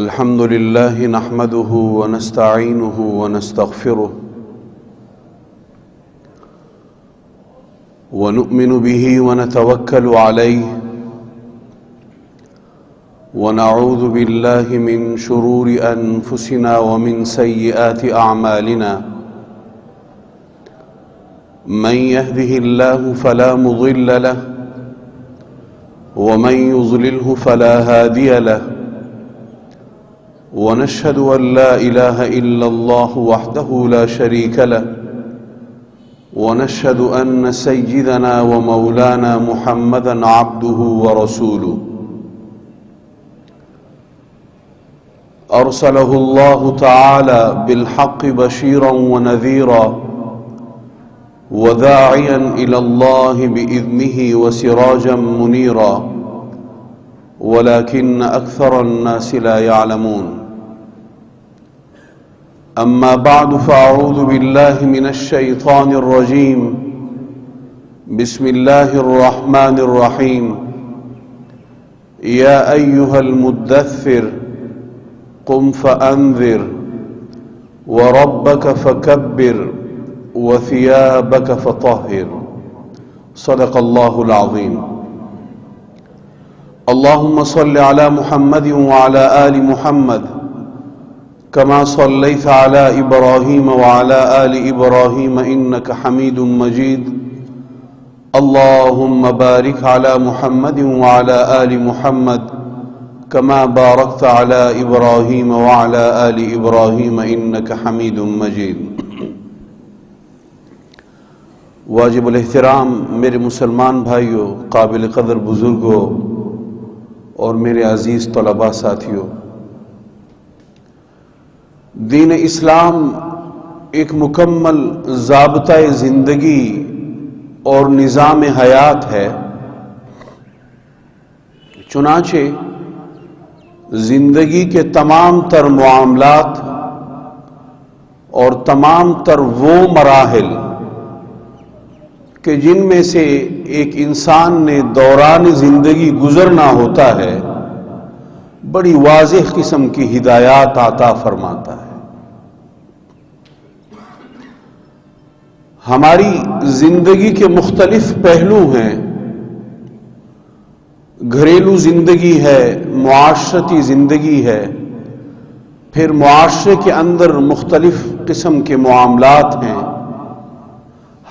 الحمد لله نحمده ونستعينه ونستغفره ونؤمن به ونتوكل عليه ونعوذ بالله من شرور أنفسنا ومن سيئات أعمالنا من يهده الله فلا مضل له ومن يضلله فلا هادي له ونشهد أن لا إله إلا الله وحده لا شريك له ونشهد أن سيدنا ومولانا محمدًا عبده ورسوله أرسله الله تعالى بالحق بشيرا ونذيرا وداعيا إلى الله بإذنه وسراجا منيرا ولكن أكثر الناس لا يعلمون. أما بعد فأعوذ بالله من الشيطان الرجيم. بسم الله الرحمن الرحيم. يا أيها المدثر قم فأنذر وربك فكبر وثيابك فطهر. صدق الله العظيم. اللهم صل على محمد وعلى آل محمد كما صليت على إبراهيم وعلى آل إبراهيم إنك حميد مجيد. اللهم بارك على محمد وعلى آل محمد كما باركت على إبراهيم وعلى آل إبراهيم إنك حميد مجيد. واجب الاحترام میرے مسلمان بھائیوں، قابل قدر بزرگوں اور میرے عزیز طلباء ساتھیوں، دین اسلام ایک مکمل ضابطۂ زندگی اور نظام حیات ہے. چنانچہ زندگی کے تمام تر معاملات اور تمام تر وہ مراحل کہ جن میں سے ایک انسان نے دوران زندگی گزرنا ہوتا ہے، بڑی واضح قسم کی ہدایات عطا فرماتا ہے. ہماری زندگی کے مختلف پہلو ہیں. گھریلو زندگی ہے، معاشرتی زندگی ہے، پھر معاشرے کے اندر مختلف قسم کے معاملات ہیں.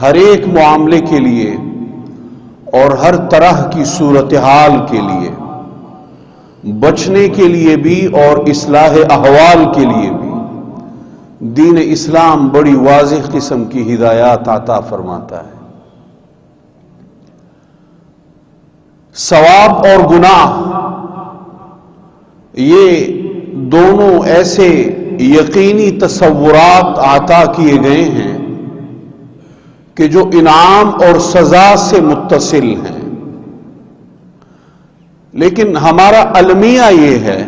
ہر ایک معاملے کے لیے اور ہر طرح کی صورتحال کے لیے، بچنے کے لیے بھی اور اصلاح احوال کے لیے بھی، دین اسلام بڑی واضح قسم کی ہدایات عطا فرماتا ہے. ثواب اور گناہ یہ دونوں ایسے یقینی تصورات عطا کیے گئے ہیں کہ جو انعام اور سزا سے متصل ہیں. لیکن ہمارا المیہ یہ ہے،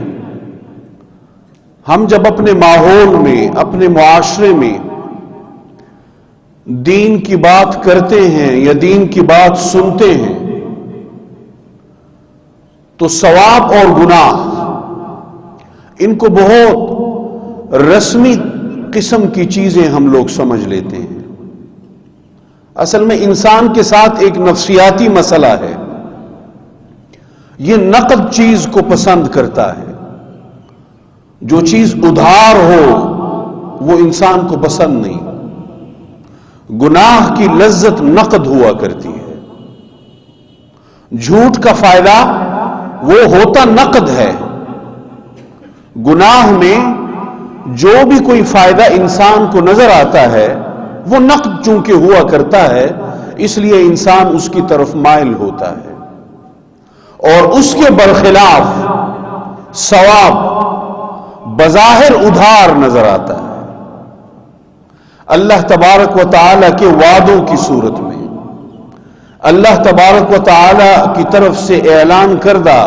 ہم جب اپنے ماحول میں، اپنے معاشرے میں دین کی بات کرتے ہیں یا دین کی بات سنتے ہیں تو ثواب اور گناہ ان کو بہت رسمی قسم کی چیزیں ہم لوگ سمجھ لیتے ہیں. اصل میں انسان کے ساتھ ایک نفسیاتی مسئلہ ہے. یہ نقد چیز کو پسند کرتا ہے. جو چیز ادھار ہو وہ انسان کو پسند نہیں. گناہ کی لذت نقد ہوا کرتی ہے. جھوٹ کا فائدہ وہ ہوتا نقد ہے. گناہ میں جو بھی کوئی فائدہ انسان کو نظر آتا ہے وہ نقد چونکہ ہوا کرتا ہے، اس لیے انسان اس کی طرف مائل ہوتا ہے. اور اس کے برخلاف ثواب بظاہر ادھار نظر آتا ہے. اللہ تبارک و تعالی کے وعدوں کی صورت میں، اللہ تبارک و تعالی کی طرف سے اعلان کردہ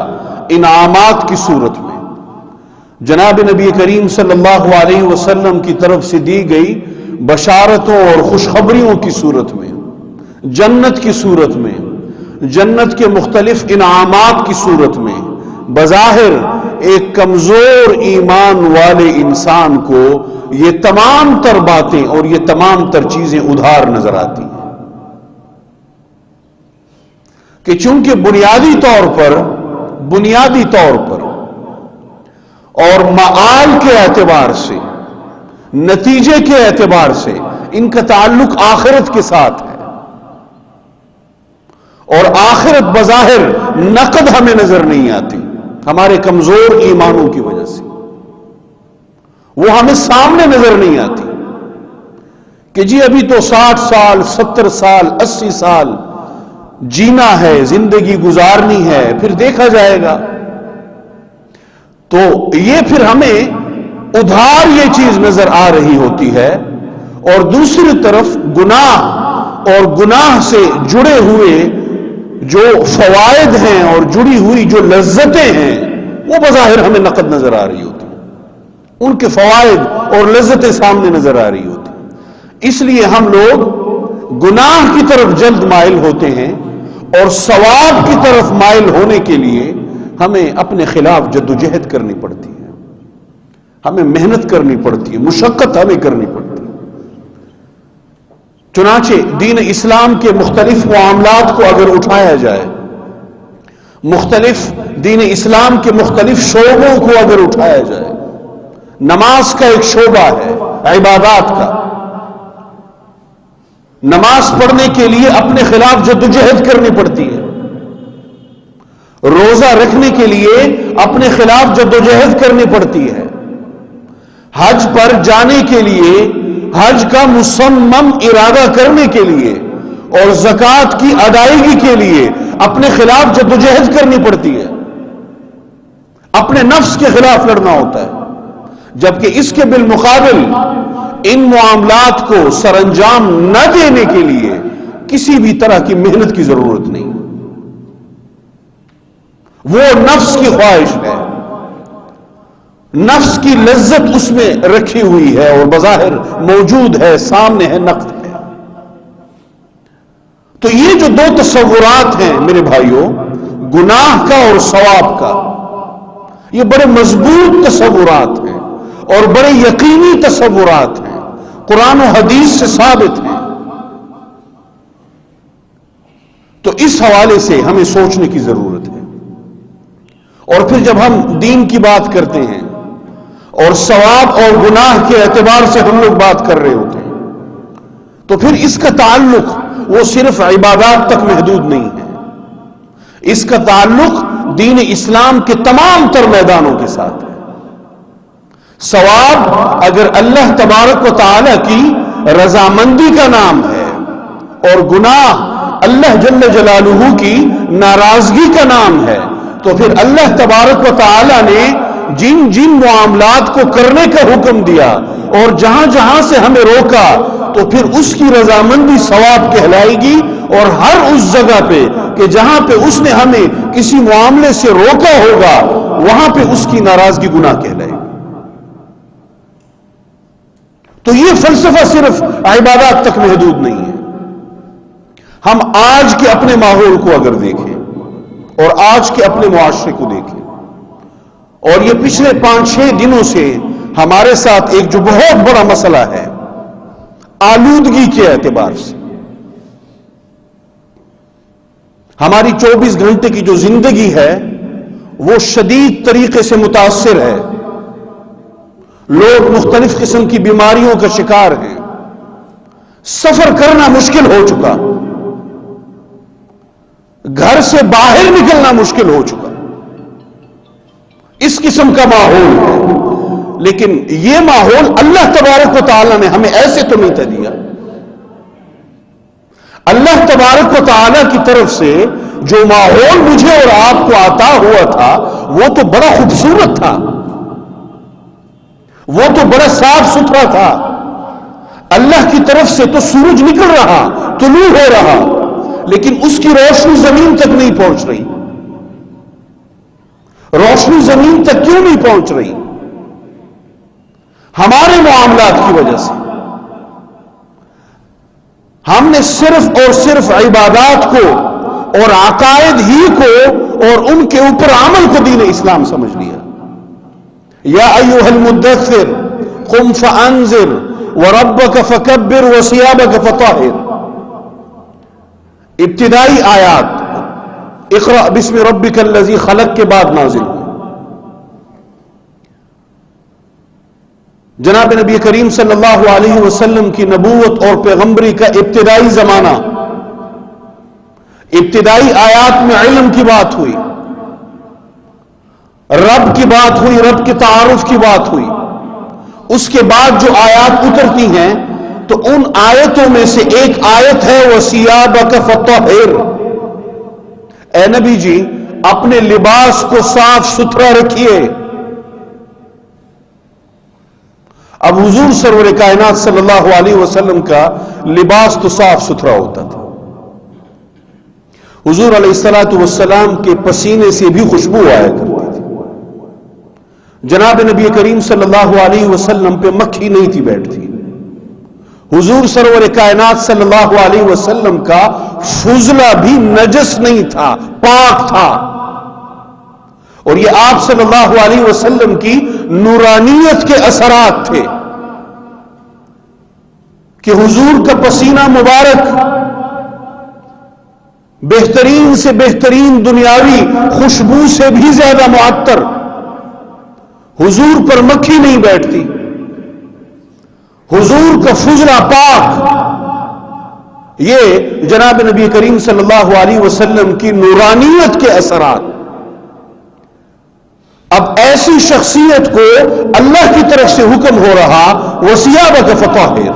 انعامات کی صورت میں، جناب نبی کریم صلی اللہ علیہ وسلم کی طرف سے دی گئی بشارتوں اور خوشخبریوں کی صورت میں، جنت کی صورت میں، جنت کے مختلف انعامات کی صورت میں، بظاہر ایک کمزور ایمان والے انسان کو یہ تمام تر باتیں اور یہ تمام تر چیزیں ادھار نظر آتی ہیں کہ چونکہ بنیادی طور پر اور معال کے اعتبار سے، نتیجے کے اعتبار سے ان کا تعلق آخرت کے ساتھ ہے، اور آخرت بظاہر نقد ہمیں نظر نہیں آتی ہمارے کمزور ایمانوں کی وجہ سے، وہ ہمیں سامنے نظر نہیں آتی کہ جی ابھی تو 60 سال 70 سال 80 سال جینا ہے، زندگی گزارنی ہے، پھر دیکھا جائے گا۔ تو یہ پھر ہمیں ادھار یہ چیز نظر آ رہی ہوتی ہے، اور دوسری طرف گناہ اور گناہ سے جڑے ہوئے جو فوائد ہیں اور جڑی ہوئی جو لذتیں ہیں وہ بظاہر ہمیں نقد نظر آ رہی ہوتی ہیں، ان کے فوائد اور لذتیں سامنے نظر آ رہی ہوتی ہیں۔ اس لیے ہم لوگ گناہ کی طرف جلد مائل ہوتے ہیں، اور ثواب کی طرف مائل ہونے کے لیے ہمیں اپنے خلاف جدوجہد کرنی پڑتی ہے، ہمیں محنت کرنی پڑتی ہے، مشقت ہمیں کرنی پڑتی ہے۔ چنانچہ دین اسلام کے مختلف معاملات کو اگر اٹھایا جائے، دین اسلام کے مختلف شعبوں کو اگر اٹھایا جائے، نماز کا ایک شعبہ ہے، عبادات کا، نماز پڑھنے کے لیے اپنے خلاف جدوجہد کرنی پڑتی ہے، روزہ رکھنے کے لیے اپنے خلاف جدوجہد کرنی پڑتی ہے، حج پر جانے کے لیے، حج کا مصمم ارادہ کرنے کے لیے اور زکوٰۃ کی ادائیگی کے لیے اپنے خلاف جدوجہد کرنی پڑتی ہے، اپنے نفس کے خلاف لڑنا ہوتا ہے، جبکہ اس کے بالمقابل ان معاملات کو سر انجام نہ دینے کے لیے کسی بھی طرح کی محنت کی ضرورت نہیں، وہ نفس کی خواہش ہے، نفس کی لذت اس میں رکھی ہوئی ہے اور بظاہر موجود ہے، سامنے ہے، نقد ہے۔ تو یہ جو دو تصورات ہیں میرے بھائیوں، گناہ کا اور ثواب کا، یہ بڑے مضبوط تصورات ہیں اور بڑے یقینی تصورات ہیں، قرآن و حدیث سے ثابت ہیں۔ تو اس حوالے سے ہمیں سوچنے کی ضرورت ہے، اور پھر جب ہم دین کی بات کرتے ہیں اور ثواب اور گناہ کے اعتبار سے ہم لوگ بات کر رہے ہوتے ہیں، تو پھر اس کا تعلق وہ صرف عبادات تک محدود نہیں ہے، اس کا تعلق دین اسلام کے تمام تر میدانوں کے ساتھ ہے۔ ثواب اگر اللہ تبارک و تعالی کی رضامندی کا نام ہے، اور گناہ اللہ جل جلالہ کی ناراضگی کا نام ہے، تو پھر اللہ تبارک و تعالی نے جن جن معاملات کو کرنے کا حکم دیا اور جہاں جہاں سے ہمیں روکا، تو پھر اس کی رضامندی ثواب کہلائے گی، اور ہر اس جگہ پہ کہ جہاں پہ اس نے ہمیں کسی معاملے سے روکا ہوگا، وہاں پہ اس کی ناراضگی گناہ کہلائے گی۔ تو یہ فلسفہ صرف عبادات تک محدود نہیں ہے۔ ہم آج کے اپنے ماحول کو اگر دیکھیں اور آج کے اپنے معاشرے کو دیکھیں، اور یہ پچھلے 5-6 دنوں سے ہمارے ساتھ ایک جو بہت بڑا مسئلہ ہے آلودگی کے اعتبار سے، ہماری 24 گھنٹے کی جو زندگی ہے وہ شدید طریقے سے متاثر ہے، لوگ مختلف قسم کی بیماریوں کا شکار ہیں، سفر کرنا مشکل ہو چکا، گھر سے باہر نکلنا مشکل ہو چکا، اس قسم کا ماحول ہے۔ لیکن یہ ماحول اللہ تبارک و تعالی نے ہمیں ایسے تو نہیں دیا، اللہ تبارک و تعالی کی طرف سے جو ماحول مجھے اور آپ کو عطا ہوا تھا وہ تو بڑا خوبصورت تھا، وہ تو بڑا صاف ستھرا تھا، اللہ کی طرف سے تو سورج نکل رہا، طلوع ہو رہا، لیکن اس کی روشنی زمین تک نہیں پہنچ رہی۔ روشنی زمین تک کیوں نہیں پہنچ رہی؟ ہمارے معاملات کی وجہ سے۔ ہم نے صرف اور صرف عبادات کو اور عقائد ہی کو اور ان کے اوپر عمل کو دین اسلام سمجھ لیا، یا ایھا المدثر قم فانذر وربک فکبر وثیابک فطہر. ابتدائی آیات اقرأ بسم ربک الذی خلق کے بعد نازل ہوئی. جناب نبی کریم صلی اللہ علیہ وسلم کی نبوت اور پیغمبری کا ابتدائی زمانہ، ابتدائی آیات میں علم کی بات ہوئی، رب کی بات ہوئی، رب کے تعارف کی بات ہوئی. اس کے بعد جو آیات اترتی ہیں تو ان آیتوں میں سے ایک آیت ہے وَثِيَابَكَ فَطَهِّرْ. اے نبی جی اپنے لباس کو صاف ستھرا رکھیے. اب حضور سرور کائنات صلی اللہ علیہ وسلم کا لباس تو صاف ستھرا ہوتا تھا. حضور علیہ الصلوۃ والسلام کے پسینے سے بھی خوشبو آیا کرتی تھی. جناب نبی کریم صلی اللہ علیہ وسلم پہ مکھی نہیں تھی بیٹھتی. حضور سرور کائنات صلی اللہ علیہ وسلم کا فضلہ بھی نجس نہیں تھا، پاک تھا. اور یہ آپ صلی اللہ علیہ وسلم کی نورانیت کے اثرات تھے کہ حضور کا پسینہ مبارک بہترین سے بہترین دنیاوی خوشبو سے بھی زیادہ معطر. حضور پر مکھی نہیں بیٹھتی، حضور کا فضلہ پاک. یہ جناب نبی کریم صلی اللہ علیہ وسلم کی نورانیت کے اثرات. اب ایسی شخصیت کو اللہ کی طرف سے حکم ہو رہا وَثِيَابَكَ فَطَهِّرْ،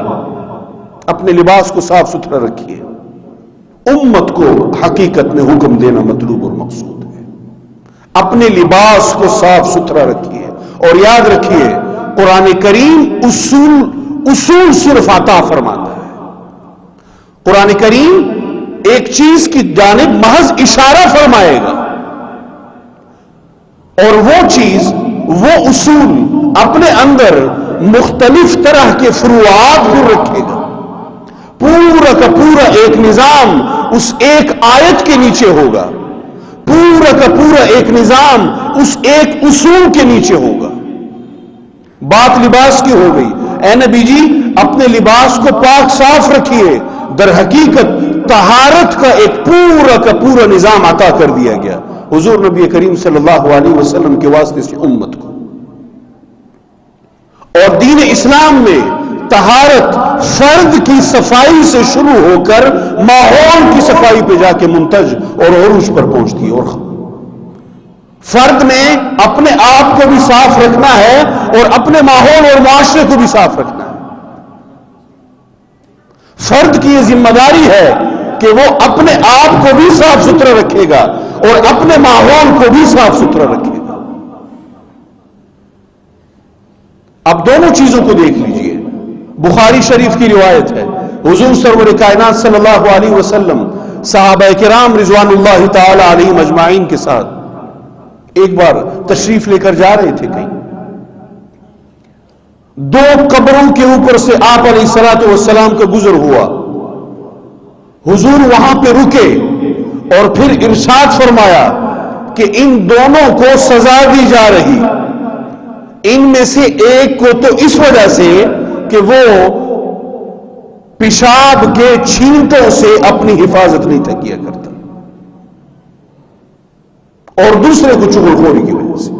اپنے لباس کو صاف ستھرا رکھیے. امت کو حقیقت میں حکم دینا مطلوب اور مقصود ہے. اپنے لباس کو صاف ستھرا رکھیے. اور یاد رکھیے قرآن کریم اصول صرف عطا فرماتا ہے. قرآن کریم ایک چیز کی جانب محض اشارہ فرمائے گا اور وہ چیز، وہ اصول اپنے اندر مختلف طرح کے فروعات بھی رکھے گا. پورا کا پورا ایک نظام اس ایک آیت کے نیچے ہوگا. پورا کا پورا ایک نظام اس ایک اصول کے نیچے ہوگا. بات لباس کی ہو گئی. اے نبی جی اپنے لباس کو پاک صاف رکھیے. در حقیقت طہارت کا ایک پورا کا پورا نظام عطا کر دیا گیا حضور نبی کریم صلی اللہ علیہ وسلم کے واسطے سے امت کو. اور دین اسلام میں طہارت فرد کی صفائی سے شروع ہو کر ماحول کی صفائی پہ جا کے منتج اور عروج پر پہنچتی ہے. اور فرد نے اپنے آپ کو بھی صاف رکھنا ہے اور اپنے ماحول اور معاشرے کو بھی صاف رکھنا ہے. فرد کی یہ ذمہ داری ہے کہ وہ اپنے آپ کو بھی صاف ستھرا رکھے گا اور اپنے ماحول کو بھی صاف ستھرا رکھے گا. اب دونوں چیزوں کو دیکھ لیجئے. بخاری شریف کی روایت ہے حضور سرور کائنات صلی اللہ علیہ وسلم صحابہ کرام رضوان اللہ تعالی علیہم اجمعین کے ساتھ ایک بار تشریف لے کر جا رہے تھے. کہیں دو قبروں کے اوپر سے آپ علیہ الصلوۃ والسلام کا گزر ہوا. حضور وہاں پہ رکے اور پھر ارشاد فرمایا کہ ان دونوں کو سزا دی جا رہی. ان میں سے ایک کو تو اس وجہ سے کہ وہ پیشاب کے چھینٹوں سے اپنی حفاظت نہیں تھا کیا کرتا، اور دوسرے کو چغلخوری کی وجہ سے.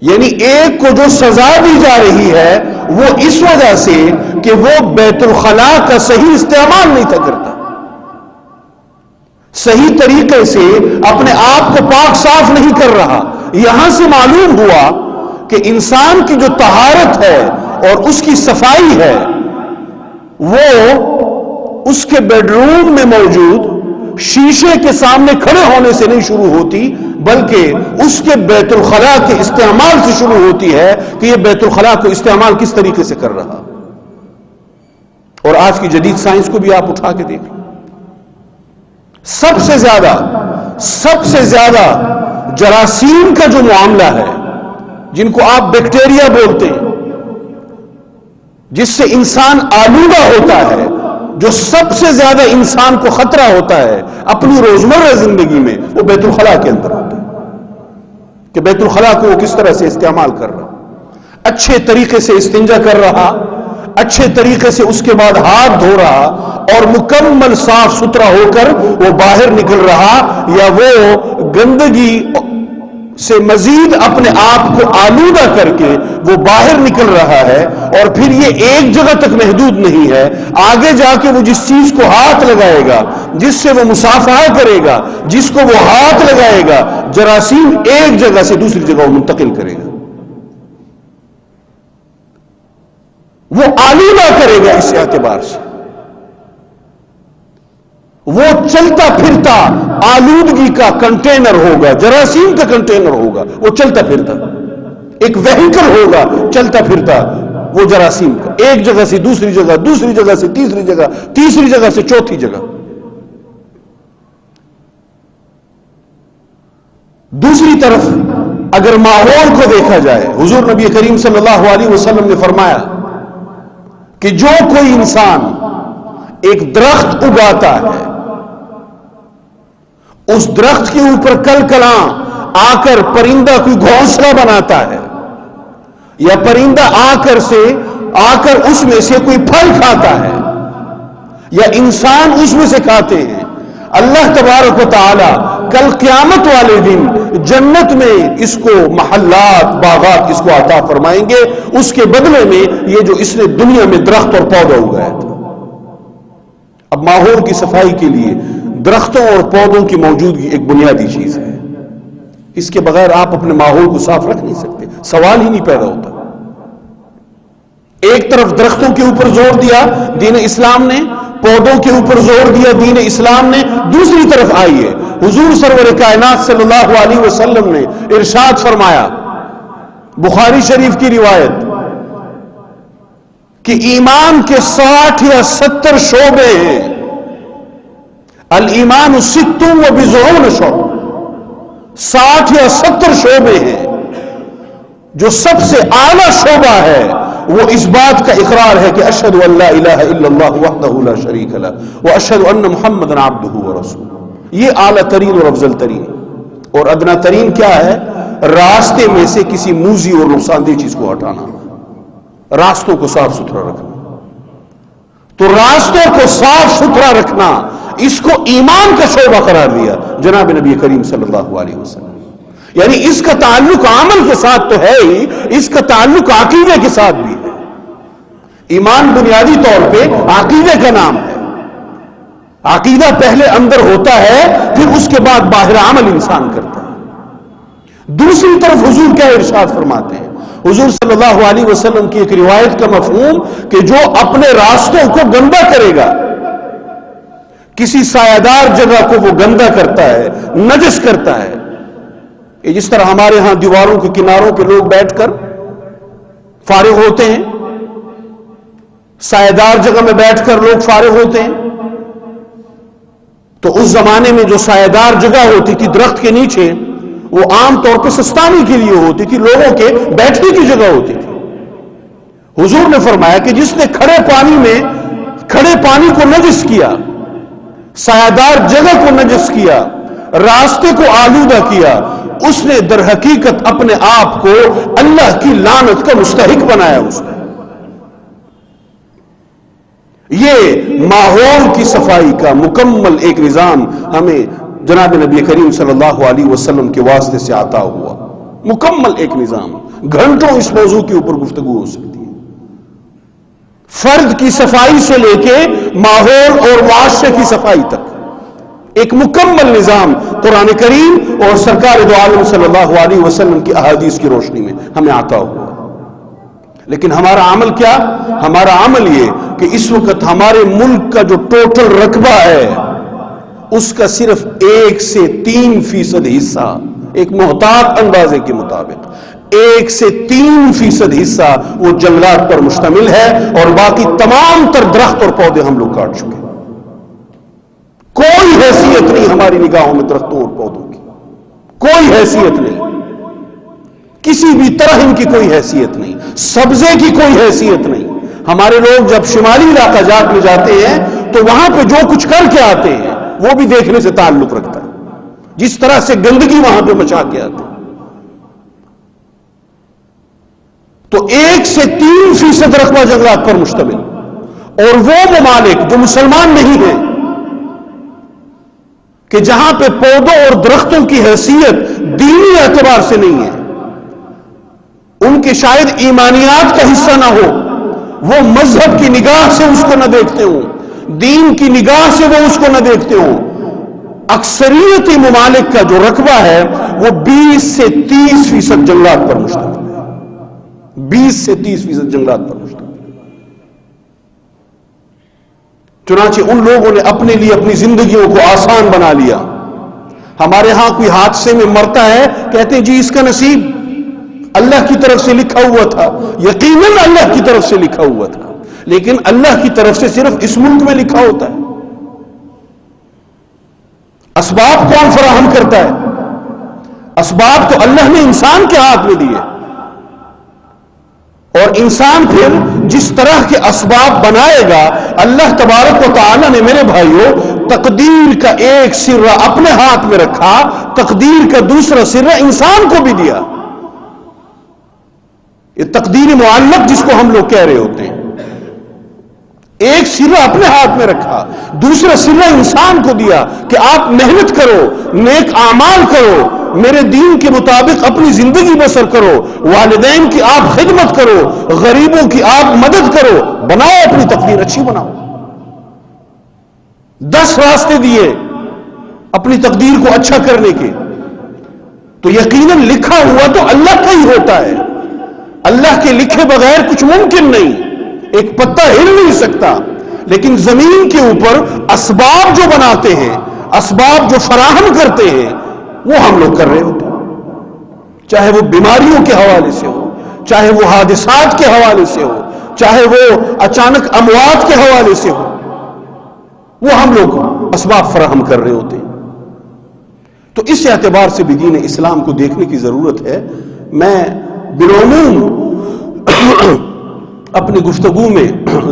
یعنی ایک کو جو سزا دی جا رہی ہے وہ اس وجہ سے کہ وہ بیت الخلاء کا صحیح استعمال نہیں تھا کرتا، صحیح طریقے سے اپنے آپ کو پاک صاف نہیں کر رہا. یہاں سے معلوم ہوا کہ انسان کی جو طہارت ہے اور اس کی صفائی ہے وہ اس کے بیڈ روم میں موجود شیشے کے سامنے کھڑے ہونے سے نہیں شروع ہوتی، بلکہ اس کے بیت الخلاء کے استعمال سے شروع ہوتی ہے کہ یہ بیت الخلاء کو استعمال کس طریقے سے کر رہا. اور آج کی جدید سائنس کو بھی آپ اٹھا کے دیکھیں. سب سے زیادہ جراثیم کا جو معاملہ ہے، جن کو آپ بیکٹیریا بولتے ہیں، جس سے انسان آلودہ ہوتا ہے، جو سب سے زیادہ انسان کو خطرہ ہوتا ہے اپنی روزمرہ زندگی میں، وہ بیت الخلاء کے اندر ہوتا ہے. کہ بیت الخلا کو وہ کس طرح سے استعمال کر رہا، اچھے طریقے سے استنجا کر رہا، اچھے طریقے سے اس کے بعد ہاتھ دھو رہا اور مکمل صاف ستھرا ہو کر وہ باہر نکل رہا، یا وہ گندگی سے مزید اپنے آپ کو آلودہ کر کے وہ باہر نکل رہا ہے، اور پھر یہ ایک جگہ تک محدود نہیں ہے، آگے جا کے وہ جس چیز کو ہاتھ لگائے گا، جس سے وہ مصافحہ کرے گا، جس کو وہ ہاتھ لگائے گا، جراثیم ایک جگہ سے دوسری جگہ وہ منتقل کرے گا، وہ آلودہ کرے گا، اس اعتبار سے وہ چلتا پھرتا آلودگی کا کنٹینر ہوگا، جراثیم کا کنٹینر ہوگا، وہ چلتا پھرتا ایک وہیکل ہوگا، چلتا پھرتا وہ جراثیم کا، ایک جگہ سے دوسری جگہ، دوسری جگہ سے تیسری جگہ، تیسری جگہ سے چوتھی جگہ۔ دوسری طرف اگر ماحول کو دیکھا جائے، حضور نبی کریم صلی اللہ علیہ وسلم نے فرمایا کہ جو کوئی انسان ایک درخت اگاتا ہے، اس درخت کے اوپر کل کلاں آ کر پرندہ کوئی گھونسلہ بناتا ہے، یا پرندہ آ کر اس میں سے کوئی پھل کھاتا ہے، یا انسان اس میں سے کھاتے ہیں، اللہ تبارک و تعالی کل قیامت والے دن جنت میں اس کو محلات، باغات اس کو عطا فرمائیں گے، اس کے بدلے میں یہ جو اس نے دنیا میں درخت اور پودا اگایا تھا۔ اب ماحول کی صفائی کے لیے درختوں اور پودوں کی موجودگی ایک بنیادی چیز ہے، اس کے بغیر آپ اپنے ماحول کو صاف رکھ نہیں سکتے، سوال ہی نہیں پیدا ہوتا۔ ایک طرف درختوں کے اوپر زور دیا دین اسلام نے، پودوں کے اوپر زور دیا دین اسلام نے، دوسری طرف آئیے حضور سرور کائنات صلی اللہ علیہ وسلم نے ارشاد فرمایا، بخاری شریف کی روایت، کہ ایمان کے 60 یا 70 شعبے ہیں، الایمان 60 و 70 شعبہ، 60 یا 70 شعبے ہیں، جو سب سے اعلیٰ شعبہ ہے وہ اس بات کا اقرار ہے کہ اشہد ان لا الہ الا اللہ وحدہ لا شریک لہ واشہد ان محمدا عبدہ ورسولہ۔ یہ اعلیٰ ترین اور افضل ترین، اور ادنا ترین کیا ہے؟ راستے میں سے کسی موذی اور نقصان دہ چیز کو ہٹانا، راستوں کو صاف ستھرا رکھنا۔ تو راستوں کو صاف ستھرا رکھنا، اس کو ایمان کا شعبہ قرار دیا جناب نبی کریم صلی اللہ علیہ وسلم۔ یعنی اس کا تعلق عمل کے ساتھ تو ہے ہی، اس کا تعلق عقیدے کے ساتھ بھی ہے۔ ایمان بنیادی طور پہ عقیدے کا نام ہے، عقیدہ پہلے اندر ہوتا ہے، پھر اس کے بعد باہر عمل انسان کرتا ہے۔ دوسری طرف حضور کیا ارشاد فرماتے ہیں؟ حضور صلی اللہ علیہ وسلم کی ایک روایت کا مفہوم کہ جو اپنے راستوں کو گندا کرے گا، کسی سایہ دار جگہ کو وہ گندا کرتا ہے، نجس کرتا ہے، جس طرح ہمارے ہاں دیواروں کے کناروں پہ لوگ بیٹھ کر فارغ ہوتے ہیں، سایہ دار جگہ میں بیٹھ کر لوگ فارغ ہوتے ہیں، تو اس زمانے میں جو سایہ دار جگہ ہوتی تھی درخت کے نیچے، وہ عام طور پہ سستانی کے لیے ہوتی تھی، لوگوں کے بیٹھنے کی جگہ ہوتی تھی۔ حضور نے فرمایا کہ جس نے کھڑے پانی کو نجس کیا، سایہ دار جگہ کو نجس کیا، راستے کو آلودہ کیا، اس نے در حقیقت اپنے آپ کو اللہ کی لعنت کا مستحق بنایا۔ اس نے یہ ماحول کی صفائی کا مکمل ایک نظام ہمیں جناب نبی کریم صلی اللہ علیہ وسلم کے واسطے سے عطا ہوا، مکمل ایک نظام۔ گھنٹوں اس موضوع کے اوپر گفتگو ہو سکتی ہے، فرد کی صفائی سے لے کے ماحول اور معاشرے کی صفائی تک ایک مکمل نظام قرآن کریم اور سرکار دو عالم صلی اللہ علیہ وسلم کی احادیث کی روشنی میں ہمیں عطا ہوا۔ لیکن ہمارا عمل کیا؟ ہمارا عمل یہ کہ اس وقت ہمارے ملک کا جو ٹوٹل رقبہ ہے اس کا صرف 1 سے 3% حصہ، ایک محتاط اندازے کے مطابق 1 سے 3% حصہ وہ جنگلات پر مشتمل ہے، اور باقی تمام تر درخت اور پودے ہم لوگ کاٹ چکے۔ کوئی حیثیت نہیں ہماری نگاہوں میں درختوں اور پودوں کی، کوئی حیثیت نہیں، کسی بھی طرح ان کی کوئی حیثیت نہیں، سبزے کی کوئی حیثیت نہیں۔ ہمارے لوگ جب شمالی علاقہ جات میں جاتے ہیں تو وہاں پہ جو کچھ کر کے آتے ہیں وہ بھی دیکھنے سے تعلق رکھتا ہے، جس طرح سے گندگی وہاں پہ مچا کے آتے ہیں۔ تو 1 سے 3% رقبہ جنگلات پر مشتمل، اور وہ ممالک جو مسلمان نہیں ہیں کہ جہاں پہ پودوں اور درختوں کی حیثیت دینی اعتبار سے نہیں ہے، ان کے شاید ایمانیات کا حصہ نہ ہو، وہ مذہب کی نگاہ سے اس کو نہ دیکھتے ہوں، دین کی نگاہ سے وہ اس کو نہ دیکھتے ہوں، اکثریتی ممالک کا جو رقبہ ہے وہ 20 سے 30% جنگلات پر مشتمل ہے، 20 سے 30% جنگلات پر مشتمل ہے۔ چنانچہ ان لوگوں نے اپنے لیے اپنی زندگیوں کو آسان بنا لیا۔ ہمارے ہاں کوئی حادثے میں مرتا ہے، کہتے ہیں جی اس کا نصیب اللہ کی طرف سے لکھا ہوا تھا۔ یقیناً اللہ کی طرف سے لکھا ہوا تھا، لیکن اللہ کی طرف سے صرف اس ملک میں لکھا ہوتا ہے۔ اسباب کون فراہم کرتا ہے؟ اسباب تو اللہ نے انسان کے ہاتھ میں دیے، اور انسان پھر جس طرح کے اسباب بنائے گا، اللہ تبارک و تعالی نے میرے بھائیوں تقدیر کا ایک سرہ اپنے ہاتھ میں رکھا، تقدیر کا دوسرا سرہ انسان کو بھی دیا۔ یہ تقدیر معلق جس کو ہم لوگ کہہ رہے ہوتے ہیں، ایک سرہ اپنے ہاتھ میں رکھا، دوسرا سرہ انسان کو دیا کہ آپ محنت کرو، نیک اعمال کرو، میرے دین کے مطابق اپنی زندگی بسر کرو، والدین کی آپ خدمت کرو، غریبوں کی آپ مدد کرو، بناؤ اپنی تقدیر اچھی بناؤ۔ 10 راستے دیے اپنی تقدیر کو اچھا کرنے کے، تو یقیناً لکھا ہوا تو اللہ کا ہی ہوتا ہے، اللہ کے لکھے بغیر کچھ ممکن نہیں، ایک پتا ہل نہیں سکتا۔ لیکن زمین کے اوپر اسباب جو بناتے ہیں، اسباب جو فراہم کرتے ہیں، وہ ہم لوگ کر رہے ہوتے ہیں، چاہے وہ بیماریوں کے حوالے سے ہو، چاہے وہ حادثات کے حوالے سے ہو، چاہے وہ اچانک اموات کے حوالے سے ہو، وہ ہم لوگ اسباب فراہم کر رہے ہوتے ہیں۔ تو اس اعتبار سے بھی دین اسلام کو دیکھنے کی ضرورت ہے۔ میں بالعموم اپنی گفتگو میں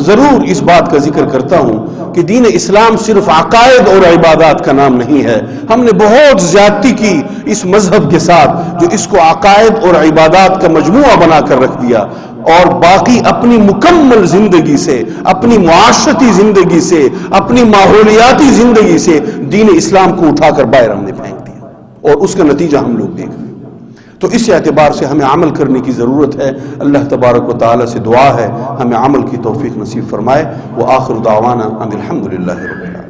ضرور اس بات کا ذکر کرتا ہوں کہ دین اسلام صرف عقائد اور عبادات کا نام نہیں ہے۔ ہم نے بہت زیادتی کی اس مذہب کے ساتھ، جو اس کو عقائد اور عبادات کا مجموعہ بنا کر رکھ دیا، اور باقی اپنی مکمل زندگی سے، اپنی معاشرتی زندگی سے، اپنی ماحولیاتی زندگی سے دین اسلام کو اٹھا کر باہر ہم نے پھینک دیا، اور اس کا نتیجہ ہم لوگ دیکھ رہے ہیں۔ تو اس اعتبار سے ہمیں عمل کرنے کی ضرورت ہے۔ اللہ تبارک و تعالی سے دعا ہے ہمیں عمل کی توفیق نصیب فرمائے۔ وآخر دعوانا ان الحمد للہ رب العالمین۔